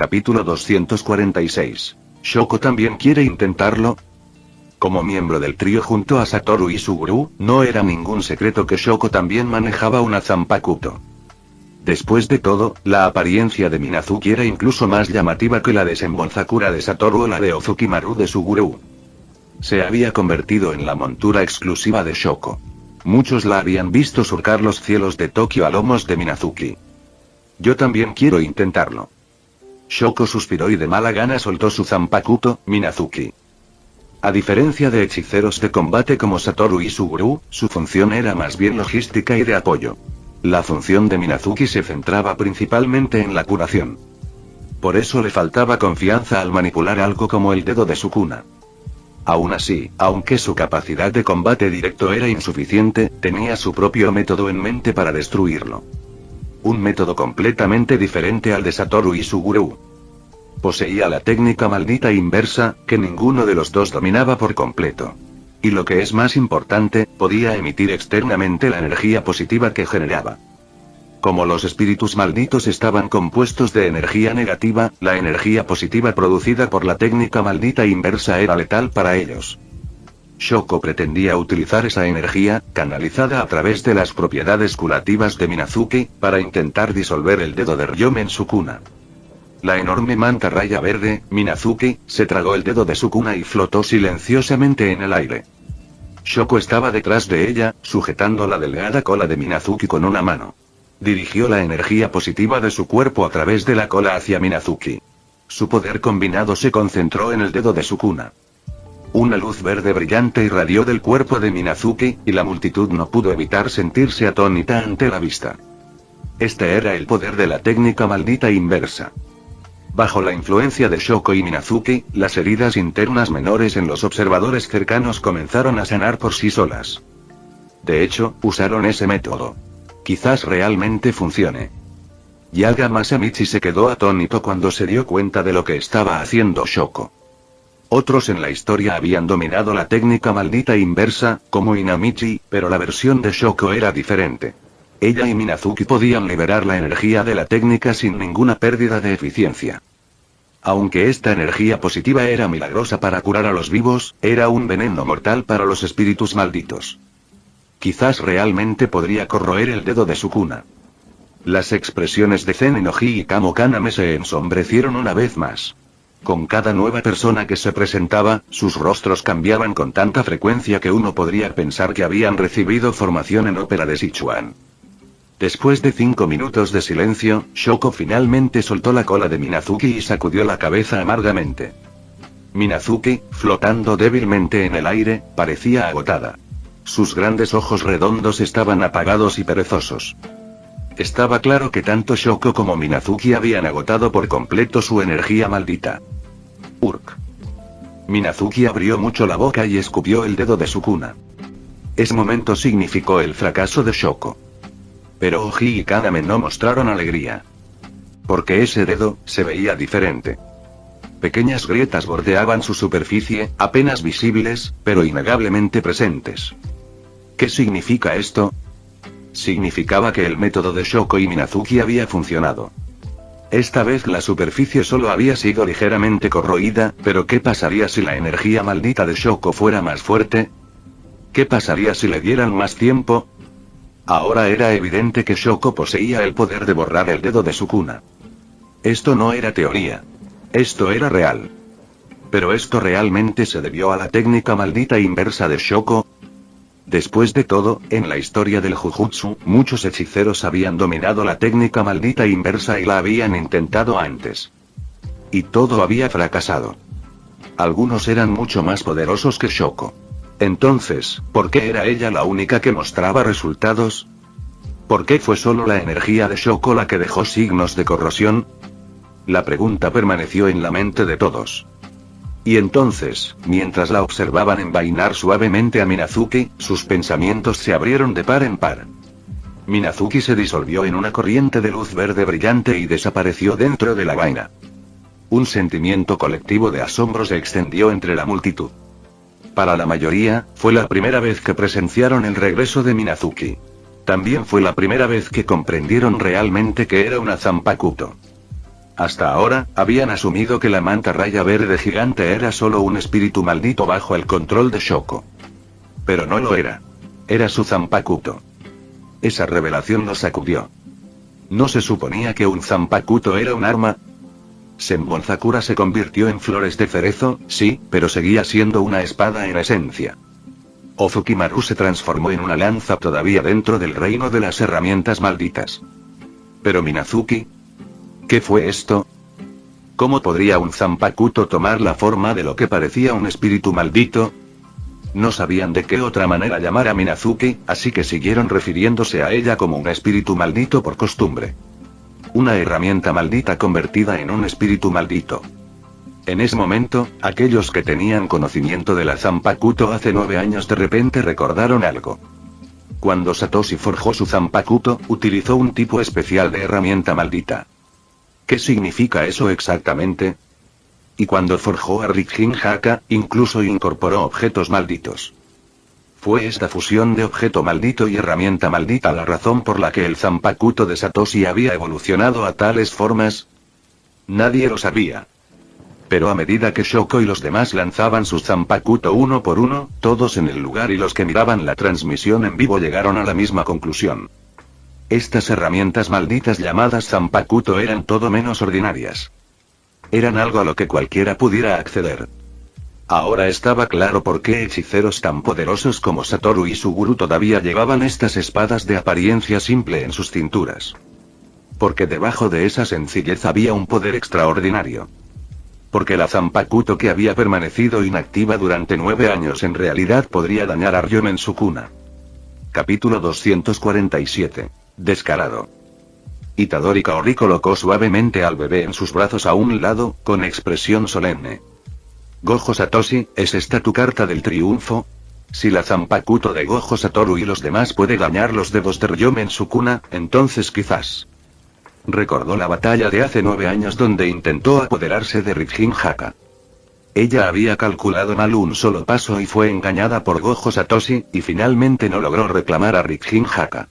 Capítulo 246. ¿Shoko también quiere intentarlo? Como miembro del trío junto a Satoru y Suguru, no era ningún secreto que Shoko también manejaba una Zanpakuto. Después de todo, la apariencia de Minazuki era incluso más llamativa que la de Senbonzakura de Satoru o la de Ozukimaru de Suguru. Se había convertido en la montura exclusiva de Shoko. Muchos la habían visto surcar los cielos de Tokio a lomos de Minazuki. Yo también quiero intentarlo. Shoko suspiró y de mala gana soltó su Zanpakuto, Minazuki. A diferencia de hechiceros de combate como Satoru y Suguru, su función era más bien logística y de apoyo. La función de Minazuki se centraba principalmente en la curación. Por eso le faltaba confianza al manipular algo como el dedo de Sukuna. Aún así, aunque su capacidad de combate directo era insuficiente, tenía su propio método en mente para destruirlo. Un método completamente diferente al de Satoru y Suguru. Poseía la técnica maldita inversa, que ninguno de los dos dominaba por completo. Y lo que es más importante, podía emitir externamente la energía positiva que generaba. Como los espíritus malditos estaban compuestos de energía negativa, la energía positiva producida por la técnica maldita inversa era letal para ellos. Shoko pretendía utilizar esa energía, canalizada a través de las propiedades curativas de Minazuki, para intentar disolver el dedo de Ryomen Sukuna. La enorme manta raya verde, Minazuki, se tragó el dedo de Sukuna y flotó silenciosamente en el aire. Shoko estaba detrás de ella, sujetando la delgada cola de Minazuki con una mano. Dirigió la energía positiva de su cuerpo a través de la cola hacia Minazuki. Su poder combinado se concentró en el dedo de Sukuna. Una luz verde brillante irradió del cuerpo de Minazuki, y la multitud no pudo evitar sentirse atónita ante la vista. Este era el poder de la técnica maldita inversa. Bajo la influencia de Shoko y Minazuki, las heridas internas menores en los observadores cercanos comenzaron a sanar por sí solas. De hecho, usaron ese método. Quizás realmente funcione. Yaga Masamichi se quedó atónito cuando se dio cuenta de lo que estaba haciendo Shoko. Otros en la historia habían dominado la técnica maldita inversa, como Inamichi, pero la versión de Shoko era diferente. Ella y Minazuki podían liberar la energía de la técnica sin ninguna pérdida de eficiencia. Aunque esta energía positiva era milagrosa para curar a los vivos, era un veneno mortal para los espíritus malditos. Quizás realmente podría corroer el dedo de Sukuna. Las expresiones de Zen Inoji y Kamo Kaname se ensombrecieron una vez más. Con cada nueva persona que se presentaba, sus rostros cambiaban con tanta frecuencia que uno podría pensar que habían recibido formación en ópera de Sichuan. Después de 5 minutos de silencio, Shoko finalmente soltó la cola de Minazuki y sacudió la cabeza amargamente. Minazuki, flotando débilmente en el aire, parecía agotada. Sus grandes ojos redondos estaban apagados y perezosos. Estaba claro que tanto Shoko como Minazuki habían agotado por completo su energía maldita. Urk. Minazuki abrió mucho la boca y escupió el dedo de Sukuna. Ese momento significó el fracaso de Shoko. Pero Oji y Kaname no mostraron alegría. Porque ese dedo, se veía diferente. Pequeñas grietas bordeaban su superficie, apenas visibles, pero innegablemente presentes. ¿Qué significa esto? Significaba que el método de Shoko y Minazuki había funcionado. Esta vez la superficie solo había sido ligeramente corroída, pero ¿qué pasaría si la energía maldita de Shoko fuera más fuerte? ¿Qué pasaría si le dieran más tiempo? Ahora era evidente que Shoko poseía el poder de borrar el dedo de Sukuna. Esto no era teoría. Esto era real. ¿Pero esto realmente se debió a la técnica maldita inversa de Shoko? Después de todo, en la historia del Jujutsu, muchos hechiceros habían dominado la técnica maldita inversa y la habían intentado antes. Y todo había fracasado. Algunos eran mucho más poderosos que Shoko. Entonces, ¿por qué era ella la única que mostraba resultados? ¿Por qué fue solo la energía de Shoko la que dejó signos de corrosión? La pregunta permaneció en la mente de todos. Y entonces, mientras la observaban envainar suavemente a Minazuki, sus pensamientos se abrieron de par en par. Minazuki se disolvió en una corriente de luz verde brillante y desapareció dentro de la vaina. Un sentimiento colectivo de asombro se extendió entre la multitud. Para la mayoría, fue la primera vez que presenciaron el regreso de Minazuki. También fue la primera vez que comprendieron realmente que era una Zanpakuto. Hasta ahora, habían asumido que la manta raya verde gigante era solo un espíritu maldito bajo el control de Shoko. Pero no lo era. Era su Zanpakuto. Esa revelación lo sacudió. ¿No se suponía que un Zanpakuto era un arma? Senbon Sakura se convirtió en flores de cerezo, sí, pero seguía siendo una espada en esencia. Ozukimaru se transformó en una lanza todavía dentro del reino de las herramientas malditas. Pero Minazuki... ¿Qué fue esto? ¿Cómo podría un Zanpakuto tomar la forma de lo que parecía un espíritu maldito? No sabían de qué otra manera llamar a Minazuki, así que siguieron refiriéndose a ella como un espíritu maldito por costumbre. Una herramienta maldita convertida en un espíritu maldito. En ese momento, aquellos que tenían conocimiento de la Zanpakuto hace 9 años de repente recordaron algo. Cuando Satoshi forjó su Zanpakuto, utilizó un tipo especial de herramienta maldita. ¿Qué significa eso exactamente? Y cuando forjó a Rijin Haka, incluso incorporó objetos malditos. ¿Fue esta fusión de objeto maldito y herramienta maldita la razón por la que el Zanpakuto de Satoshi había evolucionado a tales formas? Nadie lo sabía. Pero a medida que Shoko y los demás lanzaban sus Zanpakuto uno por uno, todos en el lugar y los que miraban la transmisión en vivo llegaron a la misma conclusión. Estas herramientas malditas llamadas Zanpakuto eran todo menos ordinarias. Eran algo a lo que cualquiera pudiera acceder. Ahora estaba claro por qué hechiceros tan poderosos como Satoru y Suguru todavía llevaban estas espadas de apariencia simple en sus cinturas. Porque debajo de esa sencillez había un poder extraordinario. Porque la Zanpakuto que había permanecido inactiva durante 9 años en realidad podría dañar a Ryomen Sukuna. Capítulo 247. Descarado. Itadori Kaori colocó suavemente al bebé en sus brazos a un lado, con expresión solemne. Gojo Satoshi, ¿es esta tu carta del triunfo? Si la Zanpakuto de Gojo Satoru y los demás puede dañar los dedos de Ryomen Sukuna, entonces quizás. Recordó la batalla de hace 9 años donde intentó apoderarse de Rijin Haka. Ella había calculado mal un solo paso y fue engañada por Gojo Satoshi, y finalmente no logró reclamar a Rijin Haka.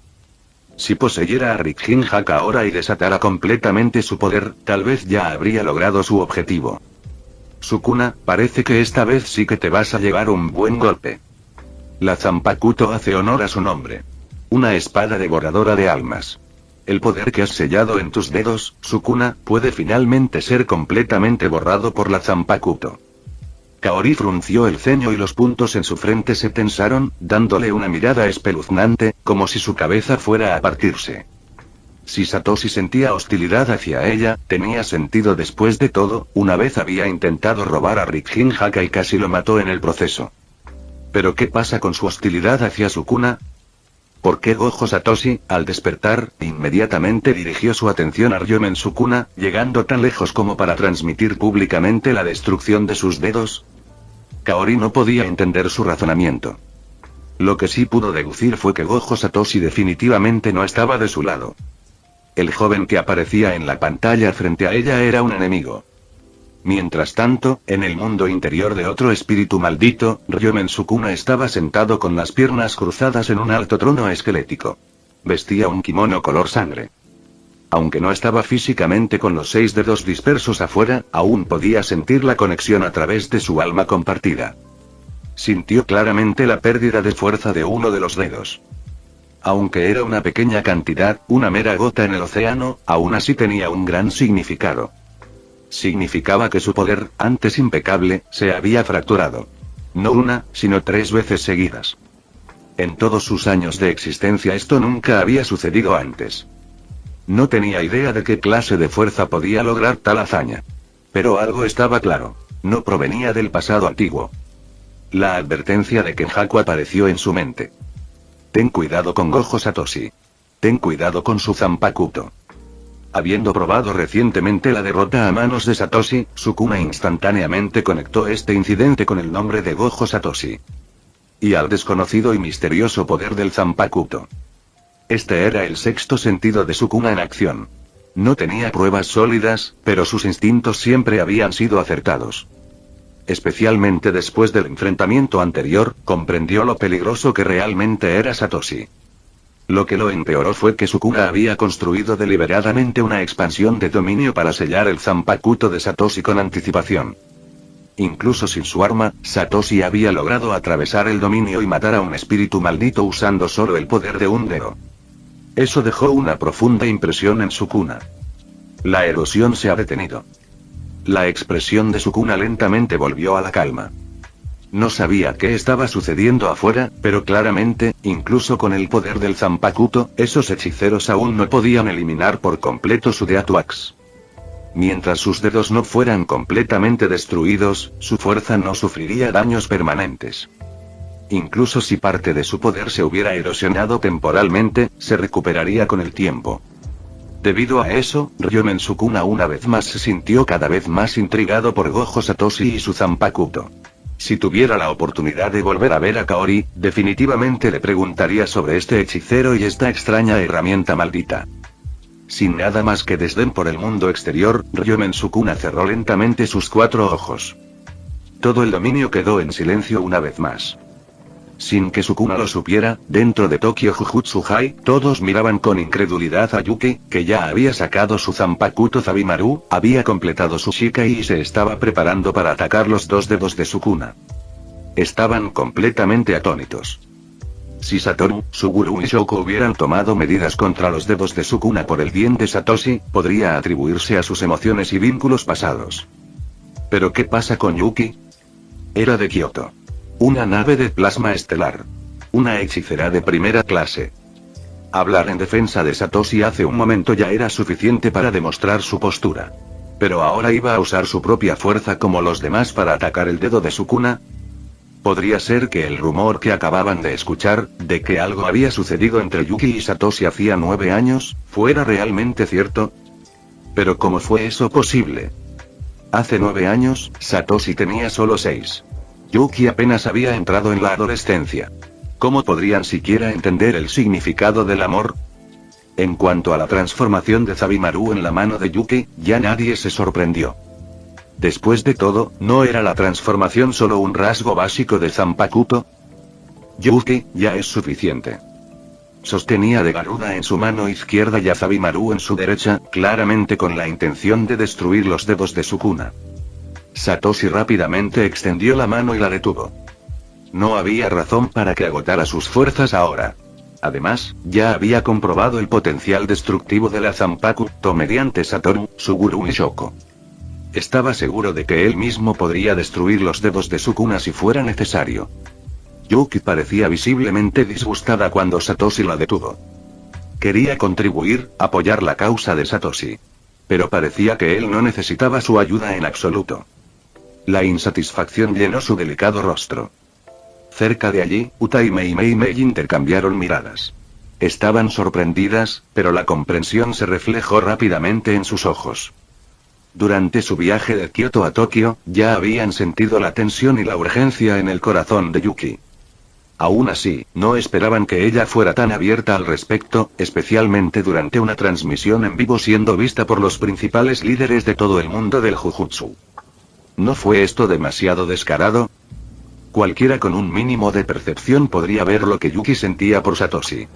Si poseyera a Rijin Haka ahora y desatara completamente su poder, tal vez ya habría logrado su objetivo. Sukuna, parece que esta vez sí que te vas a llevar un buen golpe. La Zanpakuto hace honor a su nombre. Una espada devoradora de almas. El poder que has sellado en tus dedos, Sukuna, puede finalmente ser completamente borrado por la Zanpakuto. Kaori frunció el ceño y los puntos en su frente se tensaron, dándole una mirada espeluznante, como si su cabeza fuera a partirse. Si Satoshi sentía hostilidad hacia ella, tenía sentido después de todo, una vez había intentado robar a Rijin Haka y casi lo mató en el proceso. ¿Pero qué pasa con su hostilidad hacia Sukuna? ¿Por qué Gojo Satoshi, al despertar, inmediatamente dirigió su atención a Ryomen Sukuna, llegando tan lejos como para transmitir públicamente la destrucción de sus dedos? Kaori no podía entender su razonamiento. Lo que sí pudo deducir fue que Gojo Satoshi definitivamente no estaba de su lado. El joven que aparecía en la pantalla frente a ella era un enemigo. Mientras tanto, en el mundo interior de otro espíritu maldito, Ryomen Sukuna estaba sentado con las piernas cruzadas en un alto trono esquelético. Vestía un kimono color sangre. Aunque no estaba físicamente con los 6 dedos dispersos afuera, aún podía sentir la conexión a través de su alma compartida. Sintió claramente la pérdida de fuerza de uno de los dedos. Aunque era una pequeña cantidad, una mera gota en el océano, aún así tenía un gran significado. Significaba que su poder, antes impecable, se había fracturado. No una, sino 3 veces seguidas. En todos sus años de existencia esto nunca había sucedido antes. No tenía idea de qué clase de fuerza podía lograr tal hazaña. Pero algo estaba claro. No provenía del pasado antiguo. La advertencia de Kenjaku apareció en su mente. Ten cuidado con Gojo Satoshi. Ten cuidado con su Zanpakuto. Habiendo probado recientemente la derrota a manos de Satoshi, Sukuna instantáneamente conectó este incidente con el nombre de Gojo Satoshi. Y al desconocido y misterioso poder del Zanpakuto. Este era el sexto sentido de Sukuna en acción. No tenía pruebas sólidas, pero sus instintos siempre habían sido acertados. Especialmente después del enfrentamiento anterior, comprendió lo peligroso que realmente era Satoshi. Lo que lo empeoró fue que Sukuna había construido deliberadamente una expansión de dominio para sellar el Zanpakuto de Satoshi con anticipación. Incluso sin su arma, Satoshi había logrado atravesar el dominio y matar a un espíritu maldito usando solo el poder de un dedo. Eso dejó una profunda impresión en Sukuna. La erosión se ha detenido. La expresión de Sukuna lentamente volvió a la calma. No sabía qué estaba sucediendo afuera, pero claramente, incluso con el poder del Zanpakuto, esos hechiceros aún no podían eliminar por completo su Deatuax. Mientras sus dedos no fueran completamente destruidos, su fuerza no sufriría daños permanentes. Incluso si parte de su poder se hubiera erosionado temporalmente, se recuperaría con el tiempo. Debido a eso, Ryomen Sukuna una vez más se sintió cada vez más intrigado por Gojo Satoshi y su Zanpakuto. Si tuviera la oportunidad de volver a ver a Kaori, definitivamente le preguntaría sobre este hechicero y esta extraña herramienta maldita. Sin nada más que desdén por el mundo exterior, Ryomen Sukuna cerró lentamente sus 4 ojos. Todo el dominio quedó en silencio una vez más. Sin que Sukuna lo supiera, dentro de Tokyo Jujutsu-Hai, todos miraban con incredulidad a Yuki, que ya había sacado su Zanpakuto Zabimaru, había completado su Shikai y se estaba preparando para atacar los 2 dedos de Sukuna. Estaban completamente atónitos. Si Satoru, Suguru y Shoko hubieran tomado medidas contra los dedos de Sukuna por el bien de Satoshi, podría atribuirse a sus emociones y vínculos pasados. ¿Pero qué pasa con Yuki? Era de Kioto. Una nave de plasma estelar. Una hechicera de primera clase. Hablar en defensa de Satoshi hace un momento ya era suficiente para demostrar su postura. Pero ahora iba a usar su propia fuerza como los demás para atacar el dedo de Sukuna. ¿Podría ser que el rumor que acababan de escuchar, de que algo había sucedido entre Yuki y Satoshi hacía 9 años, fuera realmente cierto? ¿Pero cómo fue eso posible? Hace 9 años, Satoshi tenía solo 6. Yuki apenas había entrado en la adolescencia. ¿Cómo podrían siquiera entender el significado del amor? En cuanto a la transformación de Zabimaru en la mano de Yuki, ya nadie se sorprendió. Después de todo, ¿no era la transformación solo un rasgo básico de Zanpakuto? Yuki, ya es suficiente. Sostenía de Garuda en su mano izquierda y a Zabimaru en su derecha, claramente con la intención de destruir los dedos de Sukuna. Satoshi rápidamente extendió la mano y la detuvo. No había razón para que agotara sus fuerzas ahora. Además, ya había comprobado el potencial destructivo de la Zanpakuto mediante Satoru, Suguru y Shoko. Estaba seguro de que él mismo podría destruir los dedos de Sukuna si fuera necesario. Yuki parecía visiblemente disgustada cuando Satoshi la detuvo. Quería contribuir, apoyar la causa de Satoshi. Pero parecía que él no necesitaba su ayuda en absoluto. La insatisfacción llenó su delicado rostro. Cerca de allí, Uta y Mei intercambiaron miradas. Estaban sorprendidas, pero la comprensión se reflejó rápidamente en sus ojos. Durante su viaje de Kioto a Tokio, ya habían sentido la tensión y la urgencia en el corazón de Yuki. Aún así, no esperaban que ella fuera tan abierta al respecto, especialmente durante una transmisión en vivo siendo vista por los principales líderes de todo el mundo del Jujutsu. ¿No fue esto demasiado descarado? Cualquiera con un mínimo de percepción podría ver lo que Yuki sentía por Satoshi.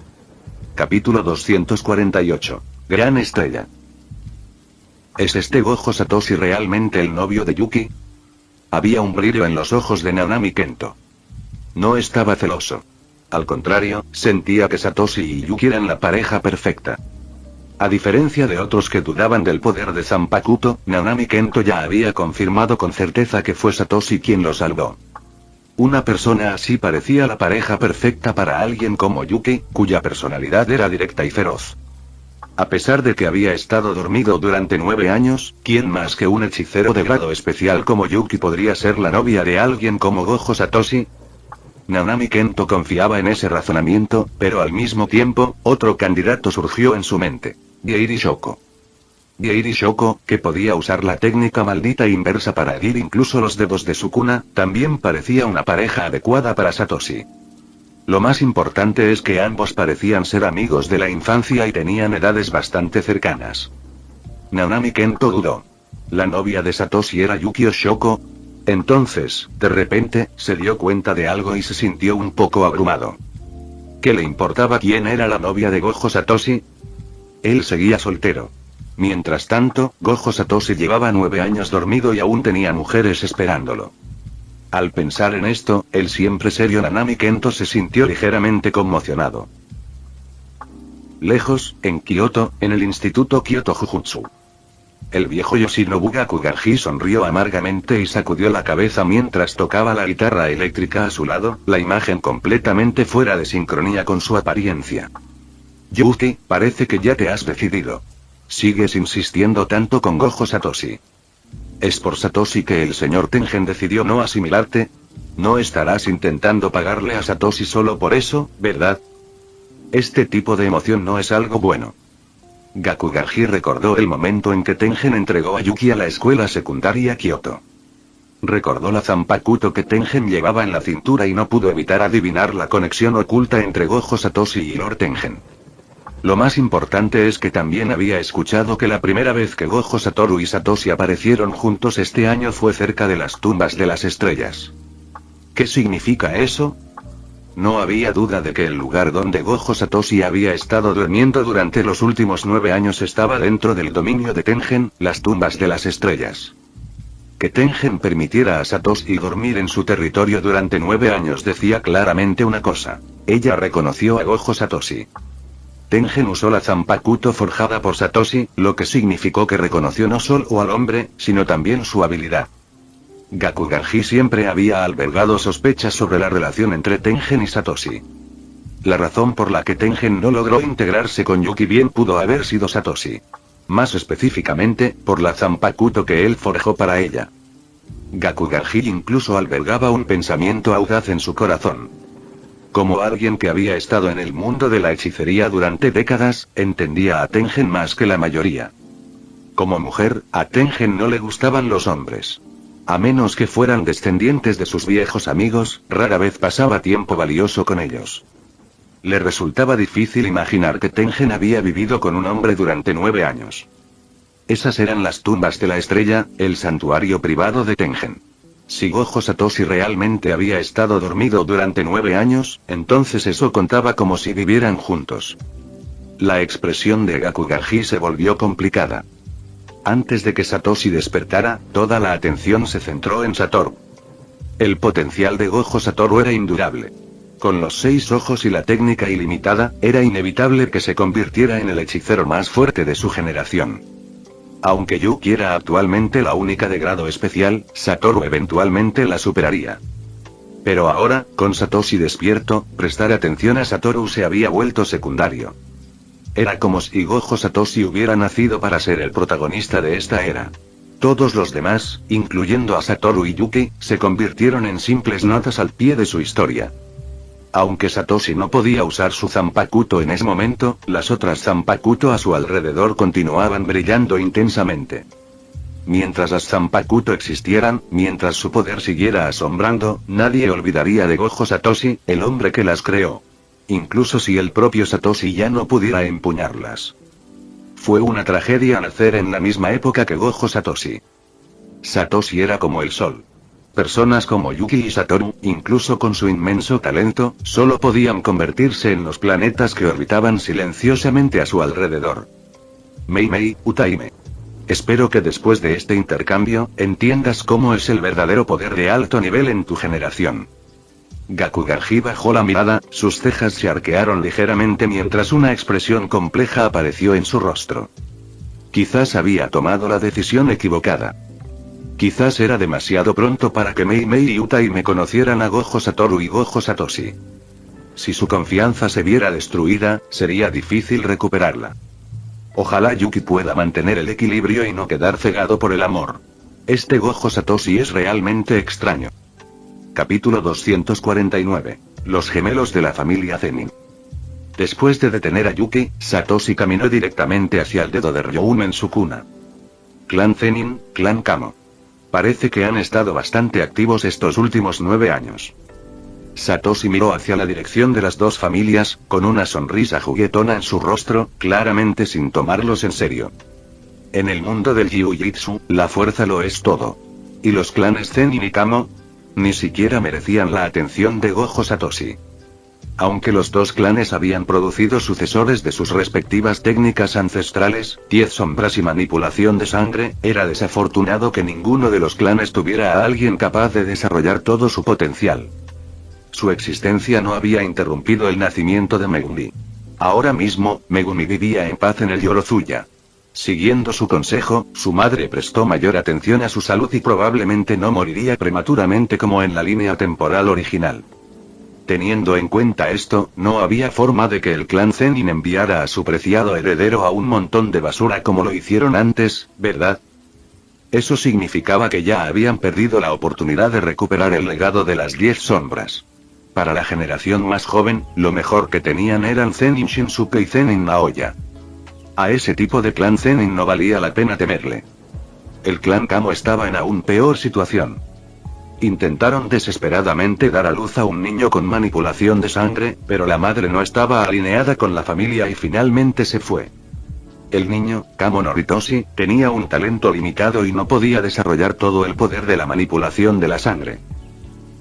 Capítulo 248. Gran estrella. ¿Es este Gojo Satoshi realmente el novio de Yuki? Había un brillo en los ojos de Nanami Kento. No estaba celoso. Al contrario, sentía que Satoshi y Yuki eran la pareja perfecta. A diferencia de otros que dudaban del poder de Zanpakuto, Nanami Kento ya había confirmado con certeza que fue Satoshi quien lo salvó. Una persona así parecía la pareja perfecta para alguien como Yuki, cuya personalidad era directa y feroz. A pesar de que había estado dormido durante 9 años, ¿quién más que un hechicero de grado especial como Yuki podría ser la novia de alguien como Gojo Satoshi? Nanami Kento confiaba en ese razonamiento, pero al mismo tiempo, otro candidato surgió en su mente. Geiri Shoko. Geiri Shoko, que podía usar la técnica maldita inversa para herir incluso los dedos de Sukuna, también parecía una pareja adecuada para Satoshi. Lo más importante es que ambos parecían ser amigos de la infancia y tenían edades bastante cercanas. Nanami Kento dudó. ¿La novia de Satoshi era Yukio Shoko? Entonces, de repente, se dio cuenta de algo y se sintió un poco abrumado. ¿Qué le importaba quién era la novia de Gojo Satoshi? Él seguía soltero. Mientras tanto, Gojo Satoshi llevaba 9 años dormido y aún tenía mujeres esperándolo. Al pensar en esto, el siempre serio Nanami Kento se sintió ligeramente conmocionado. Lejos, en Kioto, en el Instituto Kyoto Jujutsu. El viejo Yoshinobu Gakuganji sonrió amargamente y sacudió la cabeza mientras tocaba la guitarra eléctrica a su lado, la imagen completamente fuera de sincronía con su apariencia. Yuki, parece que ya te has decidido. Sigues insistiendo tanto con Gojo Satoshi. ¿Es por Satoshi que el señor Tengen decidió no asimilarte? No estarás intentando pagarle a Satoshi solo por eso, ¿verdad? Este tipo de emoción no es algo bueno. Gakuganji recordó el momento en que Tengen entregó a Yuki a la escuela secundaria Kyoto. Recordó la zanpakuto que Tengen llevaba en la cintura y no pudo evitar adivinar la conexión oculta entre Gojo Satoshi y Lord Tengen. Lo más importante es que también había escuchado que la primera vez que Gojo Satoru y Satoshi aparecieron juntos este año fue cerca de las tumbas de las estrellas. ¿Qué significa eso? No había duda de que el lugar donde Gojo Satoshi había estado durmiendo durante los últimos 9 años estaba dentro del dominio de Tengen, las tumbas de las estrellas. Que Tengen permitiera a Satoshi dormir en su territorio durante 9 años decía claramente una cosa. Ella reconoció a Gojo Satoshi. Tengen usó la zanpakuto forjada por Satoshi, lo que significó que reconoció no solo al hombre, sino también su habilidad. Gakuganji siempre había albergado sospechas sobre la relación entre Tengen y Satoshi. La razón por la que Tengen no logró integrarse con Yuki bien pudo haber sido Satoshi. Más específicamente, por la zanpakuto que él forjó para ella. Gakuganji incluso albergaba un pensamiento audaz en su corazón. Como alguien que había estado en el mundo de la hechicería durante décadas, entendía a Tengen más que la mayoría. Como mujer, a Tengen no le gustaban los hombres. A menos que fueran descendientes de sus viejos amigos, rara vez pasaba tiempo valioso con ellos. Le resultaba difícil imaginar que Tengen había vivido con un hombre durante 9 años. Esas eran las tumbas de la estrella, el santuario privado de Tengen. Si Gojo Satoshi realmente había estado dormido durante 9 años, entonces eso contaba como si vivieran juntos. La expresión de Gakuganji se volvió complicada. Antes de que Satoshi despertara, toda la atención se centró en Satoru. El potencial de Gojo Satoru era indudable. Con los 6 ojos y la técnica ilimitada, era inevitable que se convirtiera en el hechicero más fuerte de su generación. Aunque Yuki era actualmente la única de grado especial, Satoru eventualmente la superaría. Pero ahora, con Satoshi despierto, prestar atención a Satoru se había vuelto secundario. Era como si Gojo Satoshi hubiera nacido para ser el protagonista de esta era. Todos los demás, incluyendo a Satoru y Yuki, se convirtieron en simples notas al pie de su historia. Aunque Satoshi no podía usar su zanpakuto en ese momento, las otras zanpakuto a su alrededor continuaban brillando intensamente. Mientras las zanpakuto existieran, mientras su poder siguiera asombrando, nadie olvidaría de Gojo Satoshi, el hombre que las creó. Incluso si el propio Satoshi ya no pudiera empuñarlas. Fue una tragedia nacer en la misma época que Gojo Satoshi. Satoshi era como el sol. Personas como Yuki y Satoru, incluso con su inmenso talento, solo podían convertirse en los planetas que orbitaban silenciosamente a su alrededor. Mei Utaime. Espero que después de este intercambio, entiendas cómo es el verdadero poder de alto nivel en tu generación. Gakuganji bajó la mirada, sus cejas se arquearon ligeramente mientras una expresión compleja apareció en su rostro. Quizás había tomado la decisión equivocada. Quizás era demasiado pronto para que Mei y Utaime conocieran a Gojo Satoru y Gojo Satoshi. Si su confianza se viera destruida, sería difícil recuperarla. Ojalá Yuki pueda mantener el equilibrio y no quedar cegado por el amor. Este Gojo Satoshi es realmente extraño. Capítulo 249. Los gemelos de la familia Zenin. Después de detener a Yuki, Satoshi caminó directamente hacia el dedo de Ryoun en su cuna. Clan Zenin, Clan Kamo. Parece que han estado bastante activos estos últimos 9 años. Satoshi miró hacia la dirección de las dos familias, con una sonrisa juguetona en su rostro, claramente sin tomarlos en serio. En el mundo del Jiu-Jitsu, la fuerza lo es todo. ¿Y los clanes Zenin y Kamo? Ni siquiera merecían la atención de Gojo Satoshi. Aunque los dos clanes habían producido sucesores de sus respectivas técnicas ancestrales, 10 sombras y manipulación de sangre, era desafortunado que ninguno de los clanes tuviera a alguien capaz de desarrollar todo su potencial. Su existencia no había interrumpido el nacimiento de Megumi. Ahora mismo, Megumi vivía en paz en el Yorozuya. Siguiendo su consejo, su madre prestó mayor atención a su salud y probablemente no moriría prematuramente como en la línea temporal original. Teniendo en cuenta esto, no había forma de que el clan Zenin enviara a su preciado heredero a un montón de basura como lo hicieron antes, ¿verdad? Eso significaba que ya habían perdido la oportunidad de recuperar el legado de las 10 sombras. Para la generación más joven, lo mejor que tenían eran Zenin Shinsuke y Zenin Naoya. A ese tipo de clan Zenin no valía la pena temerle. El clan Kamo estaba en aún peor situación. Intentaron desesperadamente dar a luz a un niño con manipulación de sangre, pero la madre no estaba alineada con la familia y finalmente se fue. El niño, Kamo Noritoshi, tenía un talento limitado y no podía desarrollar todo el poder de la manipulación de la sangre.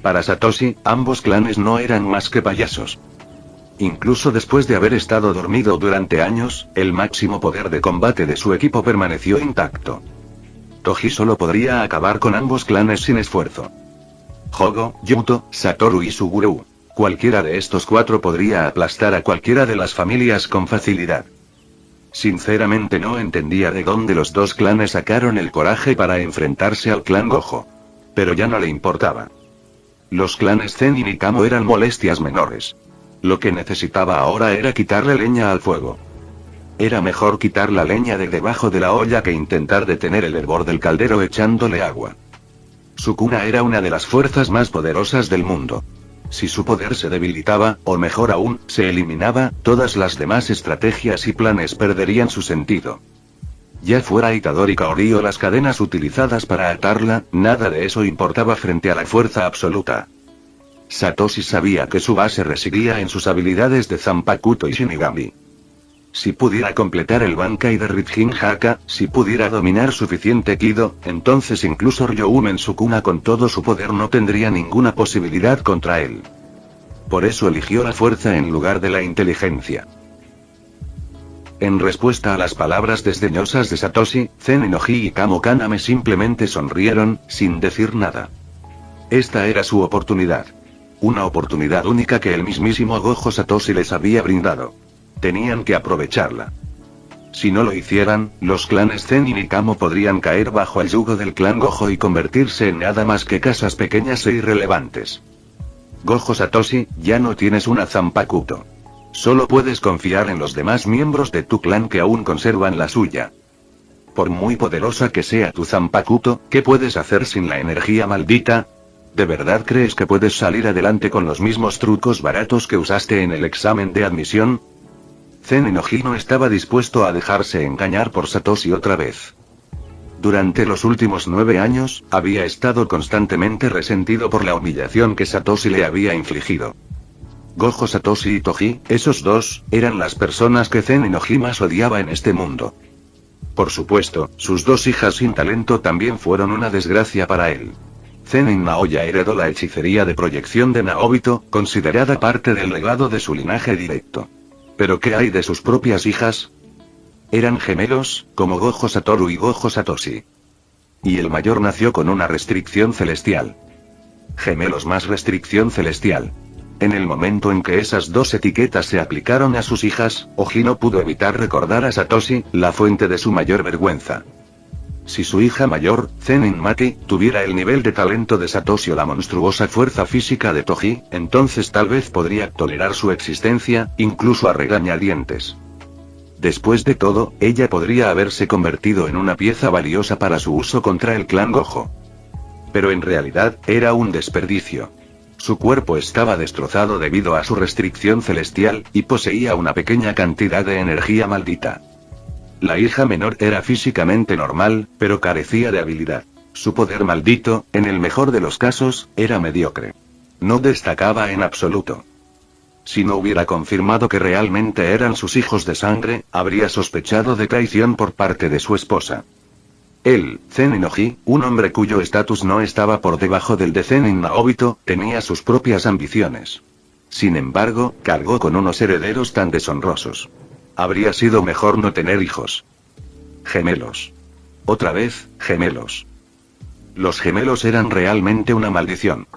Para Satoshi, ambos clanes no eran más que payasos. Incluso después de haber estado dormido durante años, el máximo poder de combate de su equipo permaneció intacto. Toji solo podría acabar con ambos clanes sin esfuerzo. Hogo, Yuto, Satoru y Suguru. Cualquiera de estos 4 podría aplastar a cualquiera de las familias con facilidad. Sinceramente no entendía de dónde los dos clanes sacaron el coraje para enfrentarse al clan Gojo. Pero ya no le importaba. Los clanes Zenin y Kamo eran molestias menores. Lo que necesitaba ahora era quitarle leña al fuego. Era mejor quitar la leña de debajo de la olla que intentar detener el hervor del caldero echándole agua. Sukuna era una de las fuerzas más poderosas del mundo. Si su poder se debilitaba, o mejor aún, se eliminaba, todas las demás estrategias y planes perderían su sentido. Ya fuera Itadori Kaori o las cadenas utilizadas para atarla, nada de eso importaba frente a la fuerza absoluta. Satoshi sabía que su base residía en sus habilidades de Zanpakuto y Shinigami. Si pudiera completar el Bankai de Rijin Haka, si pudiera dominar suficiente Kido, entonces incluso Ryoumen Sukuna con todo su poder no tendría ninguna posibilidad contra él. Por eso eligió la fuerza en lugar de la inteligencia. En respuesta a las palabras desdeñosas de Satoshi, Zen Inoji y Kamo Kaname simplemente sonrieron, sin decir nada. Esta era su oportunidad. Una oportunidad única que el mismísimo Gojo Satoshi les había brindado. Tenían que aprovecharla. Si no lo hicieran, los clanes Zenin y Kamo podrían caer bajo el yugo del clan Gojo y convertirse en nada más que casas pequeñas e irrelevantes. Gojo Satoshi, ya no tienes una Zanpakuto. Solo puedes confiar en los demás miembros de tu clan que aún conservan la suya. Por muy poderosa que sea tu Zanpakuto, ¿qué puedes hacer sin la energía maldita? ¿De verdad crees que puedes salir adelante con los mismos trucos baratos que usaste en el examen de admisión? Zen Inoji no estaba dispuesto a dejarse engañar por Satoshi otra vez. Durante los últimos 9 años, había estado constantemente resentido por la humillación que Satoshi le había infligido. Gojo Satoshi y Toji, esos dos, eran las personas que Zen Inoji más odiaba en este mundo. Por supuesto, sus 2 hijas sin talento también fueron una desgracia para él. Zenin Naoya heredó la hechicería de proyección de Naobito, considerada parte del legado de su linaje directo. ¿Pero qué hay de sus propias hijas? Eran gemelos, como Gojo Satoru y Gojo Satoshi. Y el mayor nació con una restricción celestial. Gemelos más restricción celestial. En el momento en que esas 2 etiquetas se aplicaron a sus hijas, Oji no pudo evitar recordar a Satoshi, la fuente de su mayor vergüenza. Si su hija mayor, Zenin Maki, tuviera el nivel de talento de Satoshi o la monstruosa fuerza física de Toji, entonces tal vez podría tolerar su existencia, incluso a regañadientes. Después de todo, ella podría haberse convertido en una pieza valiosa para su uso contra el clan Gojo. Pero en realidad, era un desperdicio. Su cuerpo estaba destrozado debido a su restricción celestial, y poseía una pequeña cantidad de energía maldita. La hija menor era físicamente normal, pero carecía de habilidad. Su poder maldito, en el mejor de los casos, era mediocre. No destacaba en absoluto. Si no hubiera confirmado que realmente eran sus hijos de sangre, habría sospechado de traición por parte de su esposa. Él, Zen Inoji, un hombre cuyo estatus no estaba por debajo del de Zenin Naobito, tenía sus propias ambiciones. Sin embargo, cargó con unos herederos tan deshonrosos. Habría sido mejor no tener hijos. Gemelos. Otra vez, gemelos. Los gemelos eran realmente una maldición.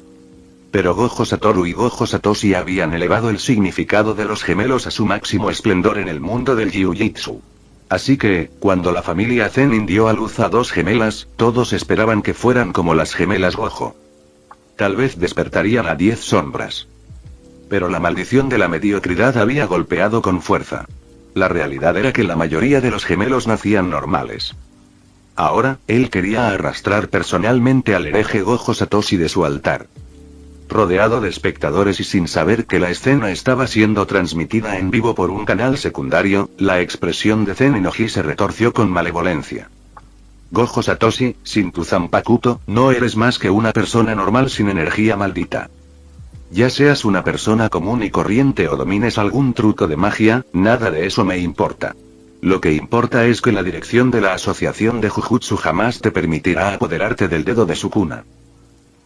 Pero Gojo Satoru y Gojo Satoshi habían elevado el significado de los gemelos a su máximo esplendor en el mundo del Jiu-Jitsu. Así que, cuando la familia Zenin dio a luz a 2 gemelas, todos esperaban que fueran como las gemelas Gojo. Tal vez despertarían a 10 sombras. Pero la maldición de la mediocridad había golpeado con fuerza. La realidad era que la mayoría de los gemelos nacían normales. Ahora, él quería arrastrar personalmente al hereje Gojo Satoshi de su altar. Rodeado de espectadores y sin saber que la escena estaba siendo transmitida en vivo por un canal secundario, la expresión de Zen Inoji se retorció con malevolencia. Gojo Satoshi, sin tu Zanpakuto, no eres más que una persona normal sin energía maldita. Ya seas una persona común y corriente o domines algún truco de magia, nada de eso me importa. Lo que importa es que la dirección de la asociación de Jujutsu jamás te permitirá apoderarte del dedo de Sukuna.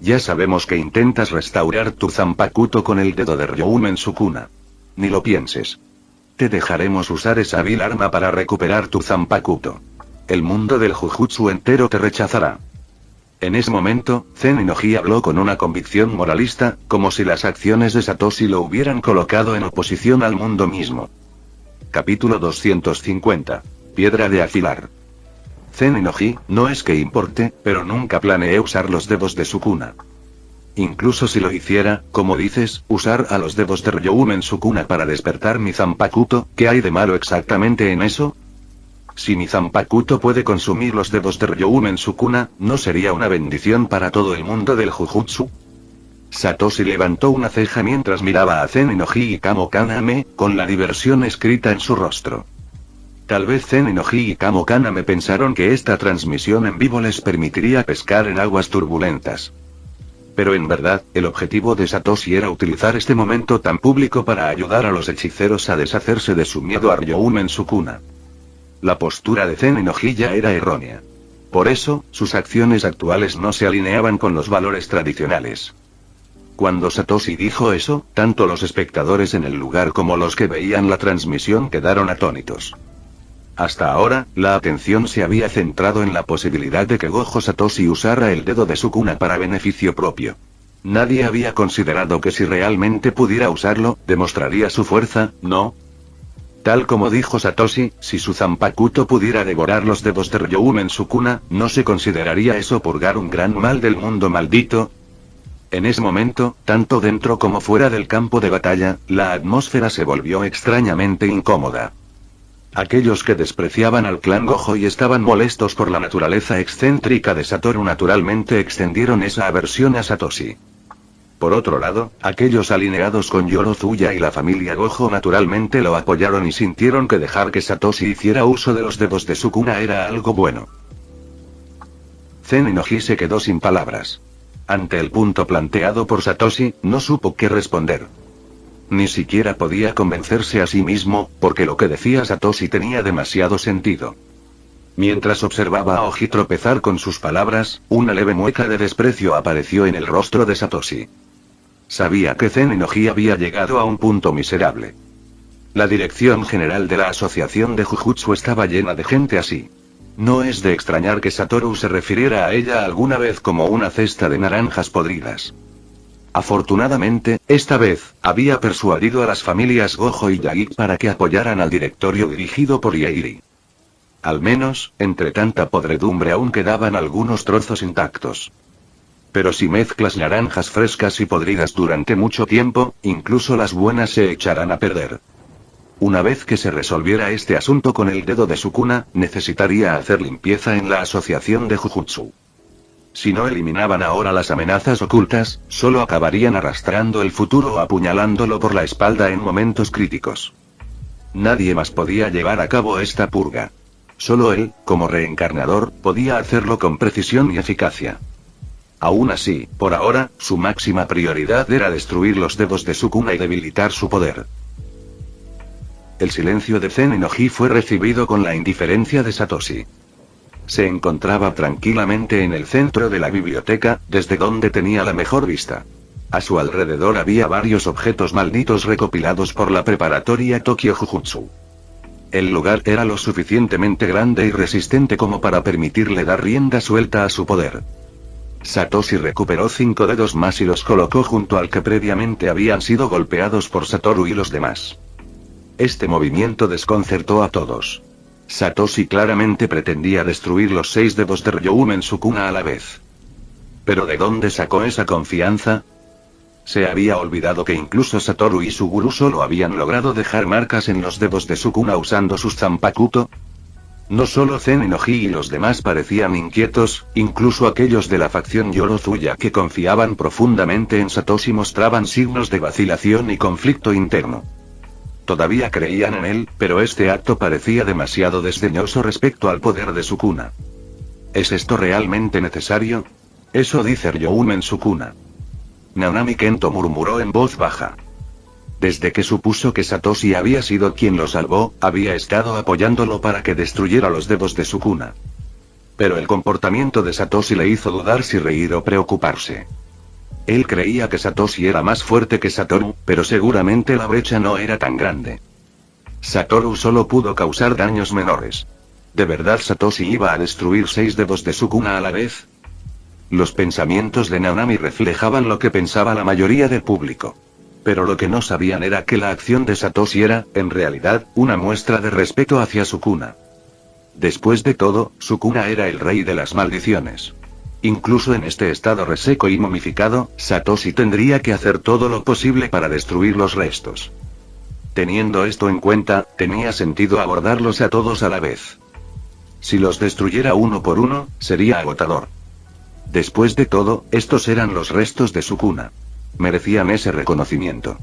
Ya sabemos que intentas restaurar tu Zanpakuto con el dedo de Ryoumen Sukuna. Ni lo pienses. Te dejaremos usar esa vil arma para recuperar tu Zanpakuto. El mundo del Jujutsu entero te rechazará. En ese momento, Zen Inoji habló con una convicción moralista, como si las acciones de Satoshi lo hubieran colocado en oposición al mundo mismo. Capítulo 250. Piedra de afilar. Zen Inoji, no es que importe, pero nunca planeé usar los dedos de Sukuna. Incluso si lo hiciera, como dices, usar a los dedos de Ryoumen Sukuna para despertar mi Zanpakuto, ¿qué hay de malo exactamente en eso? Si mi Zanpakuto puede consumir los dedos de Ryoumen Sukuna, ¿no sería una bendición para todo el mundo del Jujutsu? Satoshi levantó una ceja mientras miraba a Zen Inoji y Kamo Kaname, con la diversión escrita en su rostro. Tal vez Zen Inoji y Kamo Kaname pensaron que esta transmisión en vivo les permitiría pescar en aguas turbulentas. Pero en verdad, el objetivo de Satoshi era utilizar este momento tan público para ayudar a los hechiceros a deshacerse de su miedo a Ryoumen Sukuna. La postura de Zen Inoji ya era errónea. Por eso, sus acciones actuales no se alineaban con los valores tradicionales. Cuando Satoshi dijo eso, tanto los espectadores en el lugar como los que veían la transmisión quedaron atónitos. Hasta ahora, la atención se había centrado en la posibilidad de que Gojo Satoshi usara el dedo de Sukuna para beneficio propio. Nadie había considerado que si realmente pudiera usarlo, demostraría su fuerza, ¿no? Tal como dijo Satoshi, si su Zanpakuto pudiera devorar los dedos de Ryoumen Sukuna, ¿no se consideraría eso purgar un gran mal del mundo maldito? En ese momento, tanto dentro como fuera del campo de batalla, la atmósfera se volvió extrañamente incómoda. Aquellos que despreciaban al clan Gojo y estaban molestos por la naturaleza excéntrica de Satoru naturalmente extendieron esa aversión a Satoshi. Por otro lado, aquellos alineados con Yorozuya y la familia Gojo naturalmente lo apoyaron y sintieron que dejar que Satoshi hiciera uso de los dedos de Sukuna era algo bueno. Zen Inoji se quedó sin palabras. Ante el punto planteado por Satoshi, no supo qué responder. Ni siquiera podía convencerse a sí mismo, porque lo que decía Satoshi tenía demasiado sentido. Mientras observaba a Oji tropezar con sus palabras, una leve mueca de desprecio apareció en el rostro de Satoshi. Sabía que Zen Inoji había llegado a un punto miserable. La dirección general de la asociación de Jujutsu estaba llena de gente así. No es de extrañar que Satoru se refiriera a ella alguna vez como una cesta de naranjas podridas. Afortunadamente, esta vez, había persuadido a las familias Gojo y Yagi para que apoyaran al directorio dirigido por Yairi. Al menos, entre tanta podredumbre aún quedaban algunos trozos intactos. Pero si mezclas naranjas frescas y podridas durante mucho tiempo, incluso las buenas se echarán a perder. Una vez que se resolviera este asunto con el dedo de Sukuna, necesitaría hacer limpieza en la asociación de Jujutsu. Si no eliminaban ahora las amenazas ocultas, solo acabarían arrastrando el futuro o apuñalándolo por la espalda en momentos críticos. Nadie más podía llevar a cabo esta purga. Solo él, como reencarnador, podía hacerlo con precisión y eficacia. Aún así, por ahora, su máxima prioridad era destruir los dedos de Sukuna y debilitar su poder. El silencio de Zen Inoji fue recibido con la indiferencia de Satoshi. Se encontraba tranquilamente en el centro de la biblioteca, desde donde tenía la mejor vista. A su alrededor había varios objetos malditos recopilados por la preparatoria Tokyo Jujutsu. El lugar era lo suficientemente grande y resistente como para permitirle dar rienda suelta a su poder. Satoshi recuperó 5 dedos más y los colocó junto al que previamente habían sido golpeados por Satoru y los demás. Este movimiento desconcertó a todos. Satoshi claramente pretendía destruir los 6 dedos de Ryoumen Sukuna a la vez. ¿Pero de dónde sacó esa confianza? Se había olvidado que incluso Satoru y Suguru solo habían logrado dejar marcas en los dedos de Sukuna usando sus Zanpakuto. No solo Zen Inoji y los demás parecían inquietos, incluso aquellos de la facción Yorozuya que confiaban profundamente en Satoshi mostraban signos de vacilación y conflicto interno. Todavía creían en él, pero este acto parecía demasiado desdeñoso respecto al poder de Sukuna. ¿Es esto realmente necesario? Eso dice Ryoumen Sukuna. Nanami Kento murmuró en voz baja. Desde que supuso que Satoshi había sido quien lo salvó, había estado apoyándolo para que destruyera los dedos de Sukuna. Pero el comportamiento de Satoshi le hizo dudar si reír o preocuparse. Él creía que Satoshi era más fuerte que Satoru, pero seguramente la brecha no era tan grande. Satoru solo pudo causar daños menores. ¿De verdad Satoshi iba a destruir 6 dedos de Sukuna a la vez? Los pensamientos de Nanami reflejaban lo que pensaba la mayoría del público. Pero lo que no sabían era que la acción de Satoshi era, en realidad, una muestra de respeto hacia Sukuna. Después de todo, Sukuna era el rey de las maldiciones. Incluso en este estado reseco y momificado, Satoshi tendría que hacer todo lo posible para destruir los restos. Teniendo esto en cuenta, tenía sentido abordarlos a todos a la vez. Si los destruyera uno por uno, sería agotador. Después de todo, estos eran los restos de Sukuna. Merecían ese reconocimiento.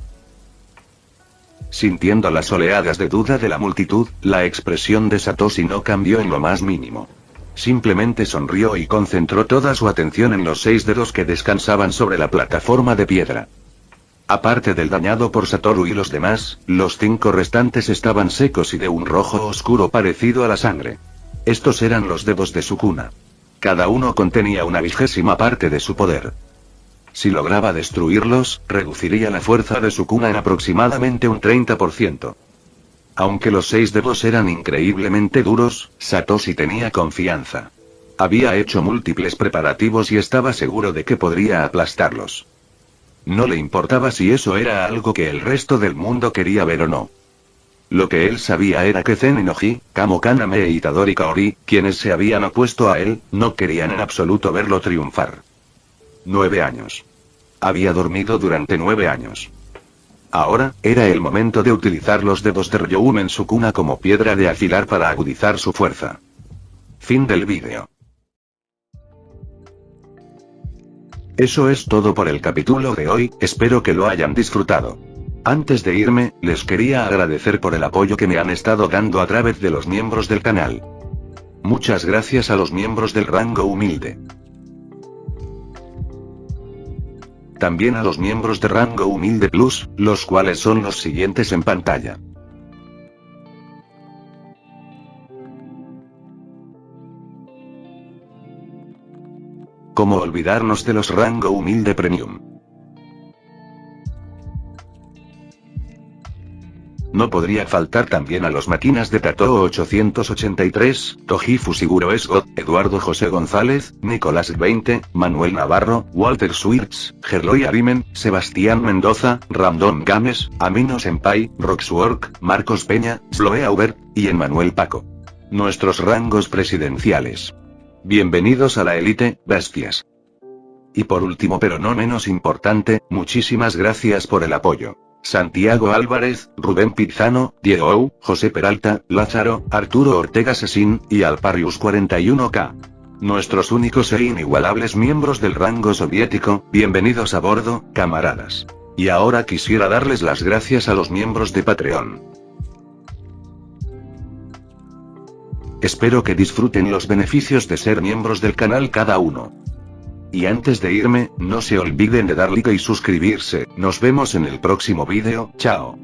Sintiendo las oleadas de duda de la multitud, la expresión de Satoshi no cambió en lo más mínimo. Simplemente sonrió y concentró toda su atención en los 6 dedos que descansaban sobre la plataforma de piedra. Aparte del dañado por Satoru y los demás, los 5 restantes estaban secos y de un rojo oscuro parecido a la sangre. Estos eran los dedos de Sukuna. Cada uno contenía una 20ª parte de su poder. Si lograba destruirlos, reduciría la fuerza de Sukuna en aproximadamente un 30%. Aunque los 6 dedos eran increíblemente duros, Satoshi tenía confianza. Había hecho múltiples preparativos y estaba seguro de que podría aplastarlos. No le importaba si eso era algo que el resto del mundo quería ver o no. Lo que él sabía era que Zen Inoji, Kamo Kaname e Itadori Kaori, quienes se habían opuesto a él, no querían en absoluto verlo triunfar. 9 años. Había dormido durante 9 años. Ahora, era el momento de utilizar los dedos de Ryoumen Sukuna como piedra de afilar para agudizar su fuerza. Fin del vídeo. Eso es todo por el capítulo de hoy, espero que lo hayan disfrutado. Antes de irme, les quería agradecer por el apoyo que me han estado dando a través de los miembros del canal. Muchas gracias a los miembros del rango humilde. También a los miembros de rango humilde plus, los cuales son los siguientes en pantalla. ¿Cómo olvidarnos de los rango humilde premium? No podría faltar también a los máquinas de Tatoo 883, Toji Fusiguro Esgot, Eduardo José González, Nicolás 20, Manuel Navarro, Walter Swirtz, Gerloy Arimen, Sebastián Mendoza, Random Games, Amino Senpai, Roxwork, Marcos Peña, Sloe Aubert, y Emmanuel Paco. Nuestros rangos presidenciales. Bienvenidos a la élite, bestias. Y por último pero no menos importante, muchísimas gracias por el apoyo. Santiago Álvarez, Rubén Pizano, Diego Ou, José Peralta, Lázaro, Arturo Ortega Sesín, y Alparius 41K. Nuestros únicos e inigualables miembros del rango soviético, bienvenidos a bordo, camaradas. Y ahora quisiera darles las gracias a los miembros de Patreon. Espero que disfruten los beneficios de ser miembros del canal cada uno. Y antes de irme, no se olviden de dar like y suscribirse, nos vemos en el próximo vídeo, chao.